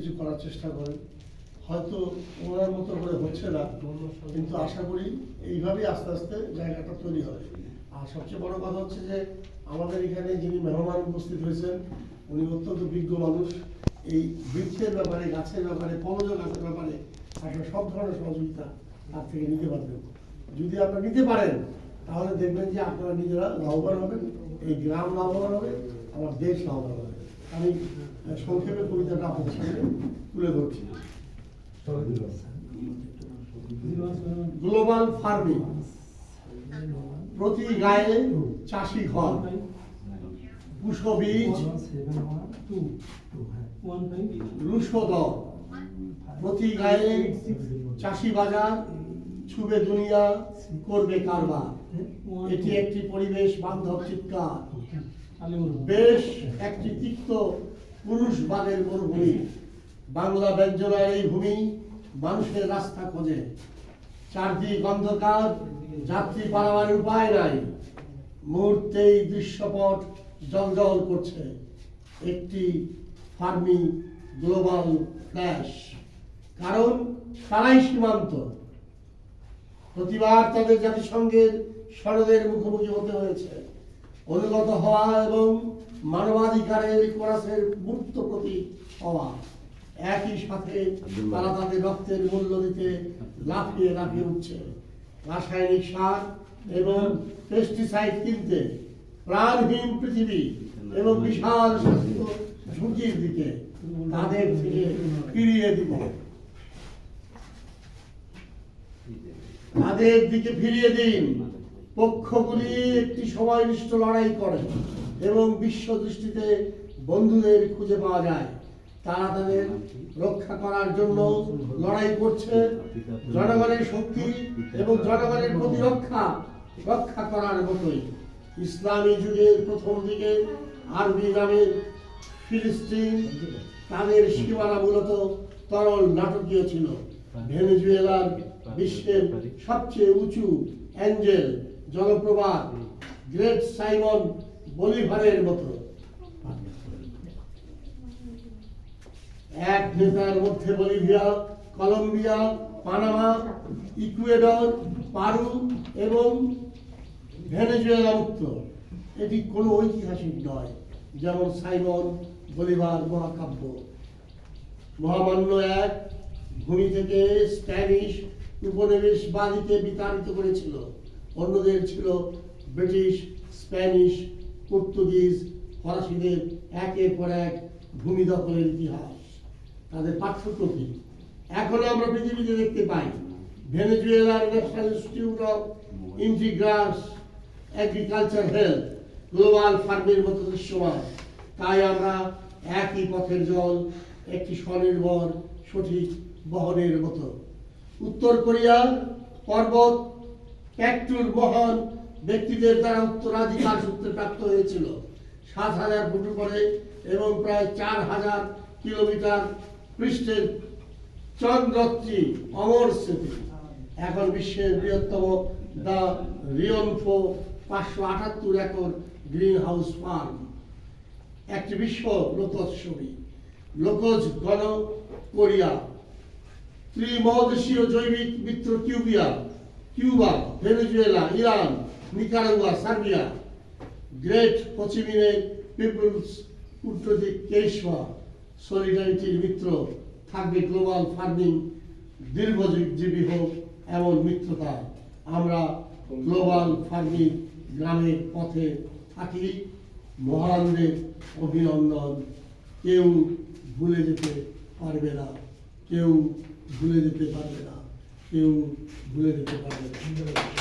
কিছু করার চেষ্টা করেন। হয়তো ওনার মতো করে হচ্ছে না, কিন্তু আশা করি এইভাবেই আস্তে আস্তে জায়গাটা তৈরি হবে। আর সবচেয়ে বড় কথা হচ্ছে যে আমাদের এখানে যিনি মেহমান উপস্থিত হয়েছেন উনি অত্যন্ত বিজ্ঞ মানুষ। এই বৃক্ষের ব্যাপারে, গাছের ব্যাপারে, ফলজ গাছের ব্যাপারে আপনারা সব ধরনের সহযোগিতা তার থেকে নিতে পারবেন। যদি আপনারা নিতে পারেন তাহলে দেখবেন যে আপনারা নিজেরা লাভবান হবেন, এই গ্রাম লাভবান হবে, আমার দেশ লাভবান হবে। আমি সংক্ষেপে কবিতাটা আপনাদের সামনে তুলে ধরছি। গ্লোবাল ফার্মিং, প্রতি গায়ে চাষি ঘর, পুষ্প বীজ রুশোদর, প্রতি গায়ে চাষি বাজার, ছুবে দুনিয়া করবে কারবার। এটি একটি পরিবেশ বান্ধব চিৎকার, বেশ একটি তিক্ত পুরুষবাদের মরুভূমি। বাংলা ব্যঞ্জনার এই ভূমি মানুষের রাস্তা খোঁজে, চারদিক অন্ধকার, যাত্রী পালাবার উপায় নাই। মুহূর্তেই দৃশ্যপট জলজল করছে, একটি ফার্মিং গ্লোবাল ফ্ল্যাশ। কারণ তারাই সীমান্ত। প্রতিবার তাদের জাতিসংঘের সনদের মুখোমুখি হতে হয়েছে, অনুগত হওয়া এবং মানবাধিকারের কোরাসের মূর্ত প্রতীক হওয়া। একই সাথে তারা তাদের রক্তের মূল্য দিতে লাফিয়ে লাফিয়ে উঠছে। রাসায়নিক সার এবং পেস্টিসাইড কিনতে, প্রাণহীন পৃথিবী এবং বিশাল স্বাস্থ্য ঝুঁকির দিকে তাদের থেকে ফিরিয়ে দিবে। তাদের দিকে ফিরিয়ে দিন। পক্ষগুলি একটি সময়নিষ্ঠ লড়াই করে এবং বিশ্ব দৃষ্টিতে বন্ধুদের খুঁজে পাওয়া যায়। তারা তাদের রক্ষা করার জন্য লড়াই করছে। জনগণের শক্তি এবং জনগণের রক্ষা করার মতোই ইসলামী যুগের প্রথম দিকে আরবি নামের ফিলিস্তিন, তাদের সীমানা মূলত তরল নাটকীয় ছিল। ভেনেজুয়েলার বিশ্বের সবচেয়ে উঁচু অ্যাঞ্জেল জলপ্রপাত গ্রেট সাইমন বলিভারের মতো। এক নেতার মধ্যে বলিভিয়া, কলম্বিয়া, পানামা, ইকুয়েডর, পারু এবং ভেনেজুয়েলা মুক্ত। এটি কোনো ঐতিহাসিক নয়, যেমন সাইমন বলিভার মহাকাব্য। মহামান্য এক ভূমি থেকে স্প্যানিশ উপনিবেশবাদীকে বিতাড়িত করেছিল। অন্যদের ছিল ব্রিটিশ, স্প্যানিশ, পর্তুগিজ, ফরাসিদের একের পর এক ভূমি দখলের ইতিহাস। তাদের পার্থক্য কি? এখন আমরা পৃথিবীতে দেখতে পাই ভেনেজুয়েলার national institute of integrals agriculture health global ফার্মের মতো দৃশ্যমান। তাই আমরা একই পথের জল, একটি স্বনির্ভর সঠিক বহনের মতো। উত্তর কোরিয়ার পর্বত প্যাকটুর মহান ব্যক্তিদের দ্বারা উত্তরাধিকার সূত্রে প্রাপ্ত হয়েছিল। ৭,০০০ ফুট উপরে এবং প্রায় ৪,০০০ কিলোমিটার পৃষ্ঠের চন্দ্রত্রী অমর স্মৃতি। এখন বিশ্বের বৃহত্তম দ্য রিওনফো ৫৭৮ একর গ্রিন হাউস ফার্ম, একটি বিশ্ব লোকোৎসবী। লোকজ গণ কোরিয়া, ত্রিমহাদেশীয় জৈবিক মিত্র Cuba, Venezuela, Iran, Nicaragua, Serbia, great হোচিমিনের পিপলস কূটনৈতিক কেশওয়া, সলিডারিটির মিত্র থাকবে গ্লোবাল ফার্মিং দীর্ঘজীবী হোক এমন মিত্রতা। আমরা গ্লোবাল ফার্মিং গ্রামের পথে থাকি। মহানদের অভিনন্দন। কেউ ভুলে যেতে পারবে না, কেউ ভুলে যেতে পারবে না, কেউ ভুলে যেতে পারবে না।